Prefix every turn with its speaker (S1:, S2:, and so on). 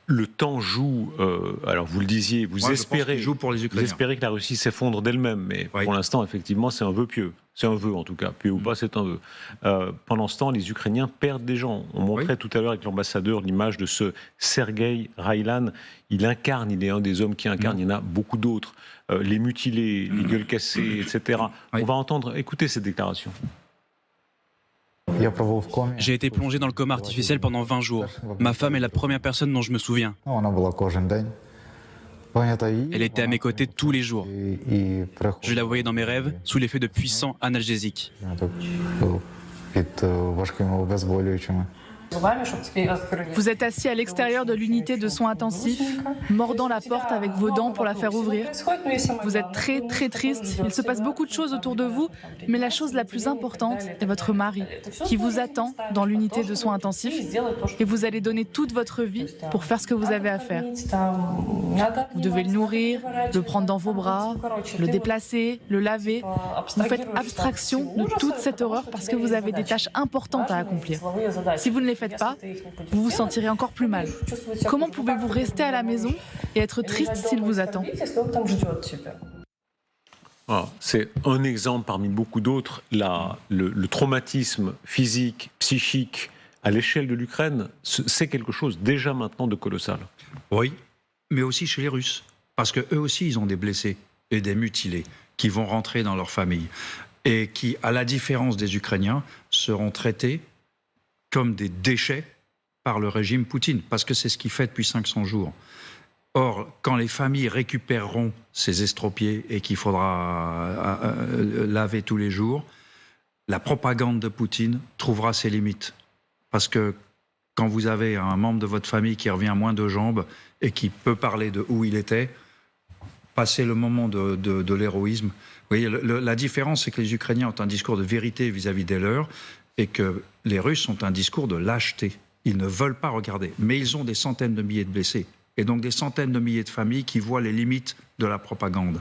S1: le temps joue. Alors vous le disiez, vous espérez que la Russie s'effondre d'elle-même, mais pour l'instant, effectivement, c'est un vœu pieux. C'est un vœu, en tout cas. Pieux ou pas, c'est un vœu. Pendant ce temps, les Ukrainiens perdent des gens. On montrait tout à l'heure avec l'ambassadeur l'image de ce Sergueï Railan. Il est un des hommes qui incarne. Il y en a beaucoup d'autres. Les mutilés, les gueules cassées, etc. On va écouter cette déclaration.
S2: J'ai été plongé dans le coma artificiel pendant 20 jours. Ma femme est la première personne dont je me souviens. Elle était à mes côtés tous les jours. Je la voyais dans mes rêves, sous l'effet de puissants analgésiques.
S3: Vous êtes assis à l'extérieur de l'unité de soins intensifs, mordant la porte avec vos dents pour la faire ouvrir. Vous êtes très très triste, il se passe beaucoup de choses autour de vous, mais la chose la plus importante est votre mari, qui vous attend dans l'unité de soins intensifs, et vous allez donner toute votre vie pour faire ce que vous avez à faire. Vous devez le nourrir, le prendre dans vos bras, le déplacer, le laver. Vous faites abstraction de toute cette horreur parce que vous avez des tâches importantes à accomplir. Si vous ne les faites pas, vous vous sentirez encore plus mal. Comment pouvez-vous rester à la maison et être triste s'il vous attend ?
S1: C'est un exemple parmi beaucoup d'autres. Le traumatisme physique, psychique, à l'échelle de l'Ukraine, c'est quelque chose déjà maintenant de colossal.
S4: Oui, mais aussi chez les Russes. Parce qu'eux aussi, ils ont des blessés et des mutilés qui vont rentrer dans leur famille et qui, à la différence des Ukrainiens, seront traités comme des déchets par le régime Poutine, parce que c'est ce qu'il fait depuis 500 jours. Or, quand les familles récupéreront ces estropiés et qu'il faudra laver tous les jours, la propagande de Poutine trouvera ses limites. Parce que quand vous avez un membre de votre famille qui revient moins de jambes et qui peut parler de où il était, passer le moment de l'héroïsme. Vous voyez, la différence, c'est que les Ukrainiens ont un discours de vérité vis-à-vis des leurs, et que les Russes ont un discours de lâcheté. Ils ne veulent pas regarder. Mais ils ont des centaines de milliers de blessés. Et donc des centaines de milliers de familles qui voient les limites de la propagande.